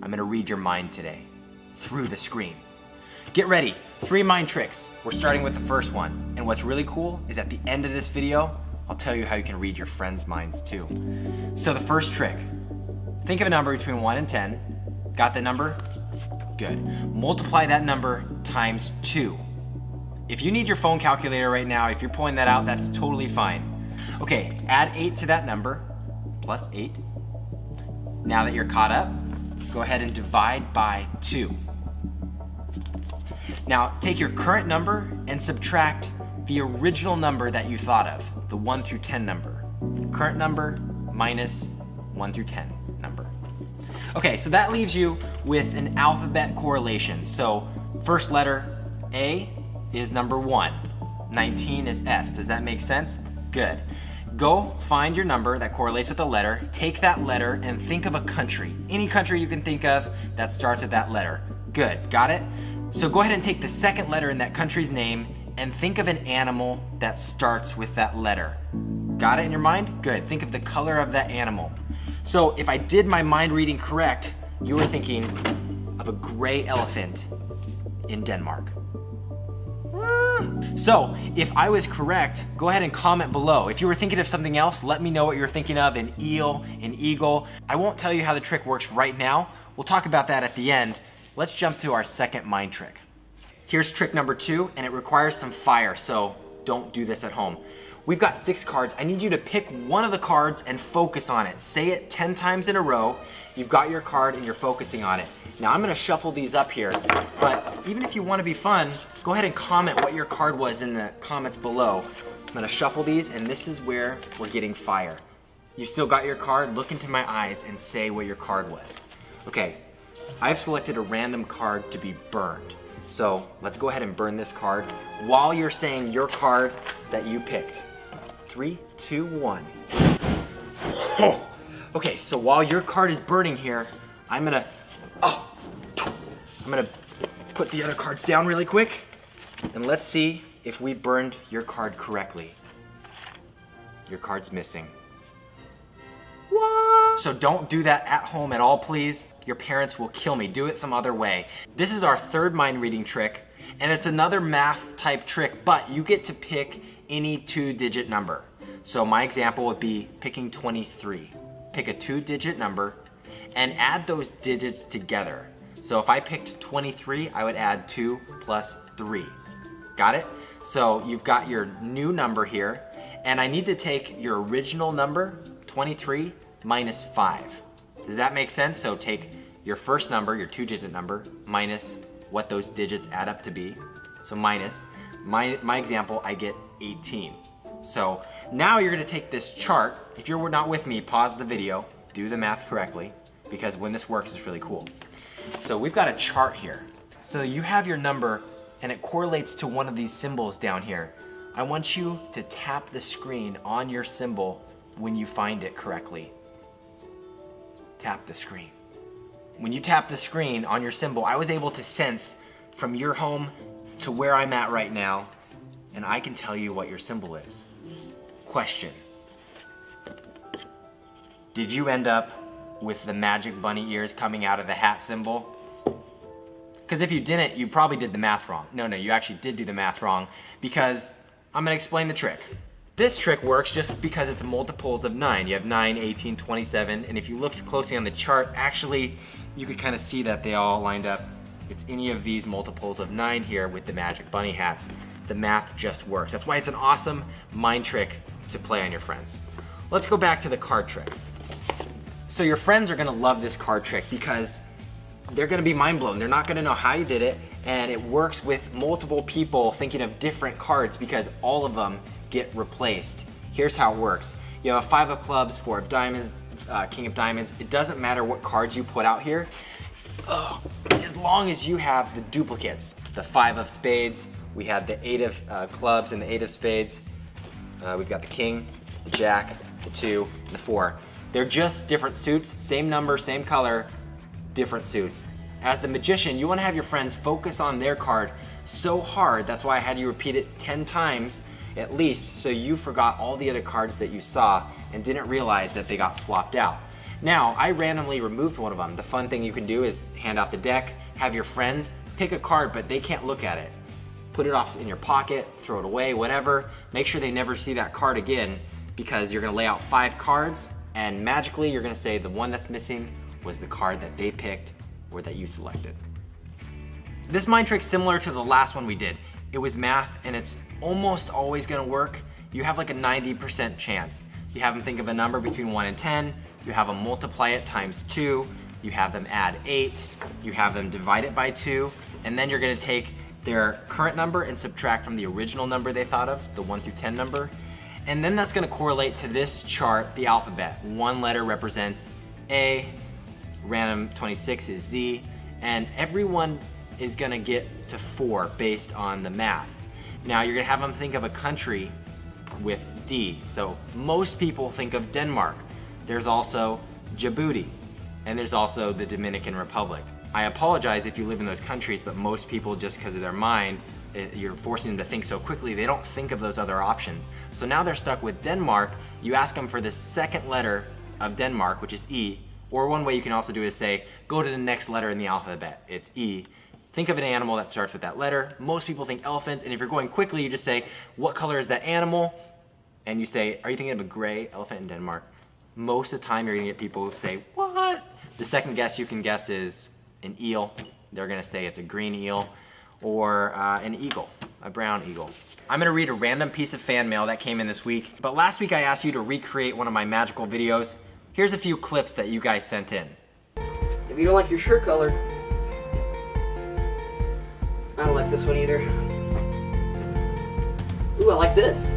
I'm gonna read your mind today, through the screen. Get ready, 3 mind tricks. We're starting with the first one. And what's really cool is at the end of this video, I'll tell you how you can read your friends' minds too. So the first trick, think of a number between 1 and 10. Got the number? Good. Multiply that number times 2. If you need your phone calculator right now, if you're pulling that out, that's totally fine. Okay, add 8 to that number, plus 8. Now that you're caught up, go ahead and divide by 2. Now take your current number and subtract the original number that you thought of, the 1 through 10 number. Current number minus 1 through 10 number. Okay, so that leaves you with an alphabet correlation. So first letter A is number 1, 19 is S. Does that make sense? Good. Go find your number that correlates with a letter, take that letter and think of a country. Any country you can think of that starts with that letter. Good, got it? So go ahead and take the second letter in that country's name and think of an animal that starts with that letter. Got it in your mind? Good, think of the color of that animal. So if I did my mind reading correct, you were thinking of a gray elephant in Denmark. So if I was correct, go ahead and comment below. If you were thinking of something else, let me know what you're thinking of, an eel, an eagle. I won't tell you how the trick works right now. We'll talk about that at the end. Let's jump to our second mind trick. Here's trick number 2, and it requires some fire, so don't do this at home. We've got 6 cards. I need you to pick one of the cards and focus on it. Say it 10 times in a row. You've got your card and you're focusing on it. Now I'm gonna shuffle these up here, but even if you wanna be fun, go ahead and comment what your card was in the comments below. I'm gonna shuffle these, and this is where we're getting fire. You still got your card? Look into my eyes and say what your card was. Okay, I've selected a random card to be burned. So let's go ahead and burn this card while you're saying your card that you picked. 3, 2, 1. Oh. Okay, so while your card is burning here, I'm gonna put the other cards down really quick, and let's see if we burned your card correctly. Your card's missing. What? So don't do that at home at all, please. Your parents will kill me. Do it some other way. This is our third mind reading trick, and it's another math type trick, but you get to pick any 2-digit number. So my example would be picking 23. Pick a 2-digit number and add those digits together. So if I picked 23, I would add 2 plus 3. Got it? So you've got your new number here, and I need to take your original number, 23, minus 5. Does that make sense? So take your first number, your 2-digit number, minus what those digits add up to be. So minus, my example, I get 18. So now you're gonna take this chart. If you're not with me, pause the video, do the math correctly, because when this works, it's really cool. So we've got a chart here. So you have your number, and it correlates to one of these symbols down here. I want you to tap the screen on your symbol when you find it correctly. Tap the screen. When you tap the screen on your symbol, I was able to sense from your home to where I'm at right now, and I can tell you what your symbol is. Question. Did you end up with the magic bunny ears coming out of the hat symbol? Because if you didn't, you probably did the math wrong. No, you actually did do the math wrong, because I'm gonna explain the trick. This trick works just because it's multiples of 9. You have 9, 18, 27, and if you looked closely on the chart, actually, you could kind of see that they all lined up. It's any of these multiples of 9 here with the magic bunny hats. The math just works. That's why it's an awesome mind trick to play on your friends. Let's go back to the card trick. So your friends are gonna love this card trick because they're gonna be mind blown. They're not gonna know how you did it, and it works with multiple people thinking of different cards because all of them get replaced. Here's how it works. You have a 5 of clubs, 4 of diamonds, king of diamonds. It doesn't matter what cards you put out here, as long as you have the duplicates. The 5 of spades, we had the 8 of clubs and the 8 of spades. We've got the king, the jack, the 2, and the 4. They're just different suits, same number, same color, different suits. As the magician, you want to have your friends focus on their card so hard, that's why I had you repeat it 10 times at least, so you forgot all the other cards that you saw and didn't realize that they got swapped out. Now, I randomly removed one of them. The fun thing you can do is hand out the deck, have your friends pick a card, but they can't look at it. Put it off in your pocket, throw it away, whatever. Make sure they never see that card again, because you're gonna lay out 5 cards, and magically you're gonna say the one that's missing was the card that they picked or that you selected. This mind trick's similar to the last one we did. It was math, and it's almost always gonna work. You have like a 90% chance. You have them think of a number between 1 and 10, you have them multiply it times 2, you have them add 8, you have them divide it by 2, and then you're gonna take their current number and subtract from the original number they thought of, the 1 through 10 number. And then that's gonna correlate to this chart, the alphabet. One letter represents A, random 26 is Z, and everyone is gonna get to 4 based on the math. Now you're gonna have them think of a country with D. So most people think of Denmark. There's also Djibouti, and there's also the Dominican Republic. I apologize if you live in those countries, but most people, just because of their mind, you're forcing them to think so quickly, they don't think of those other options. So now they're stuck with Denmark. You ask them for the second letter of Denmark, which is E, or one way you can also do is say, go to the next letter in the alphabet, it's E. Think of an animal that starts with that letter. Most people think elephants, and if you're going quickly, you just say, what color is that animal? And you say, are you thinking of a gray elephant in Denmark? Most of the time, you're gonna get people who say, what? The second guess you can guess is an eel. They're gonna say it's a green eel, or an eagle, a brown eagle. I'm gonna read a random piece of fan mail that came in this week, but last week I asked you to recreate one of my magical videos. Here's a few clips that you guys sent in. If you don't like your shirt color, I don't like this one either. Ooh, I like this.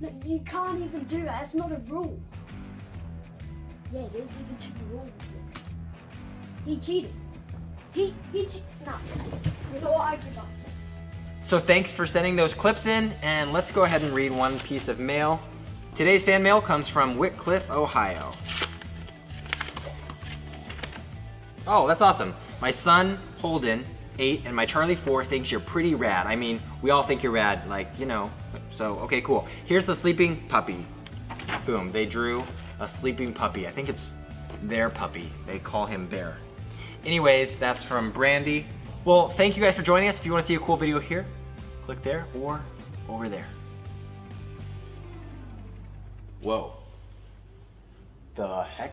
No, you can't even do that. It's not a rule. Yeah, it is even to the rule book. He cheated. He cheated. No. You know what? I give up. So thanks for sending those clips in, and let's go ahead and read one piece of mail. Today's fan mail comes from Whitcliffe, Ohio. Oh, that's awesome. My son, Holden, 8, and my Charlie, 4, thinks you're pretty rad. I mean, we all think you're rad, like, you know. So, okay, cool. Here's the sleeping puppy. Boom, they drew a sleeping puppy. I think it's their puppy. They call him Bear. Anyways, that's from Brandy. Well, thank you guys for joining us. If you want to see a cool video here, click there or over there. Whoa. The heck?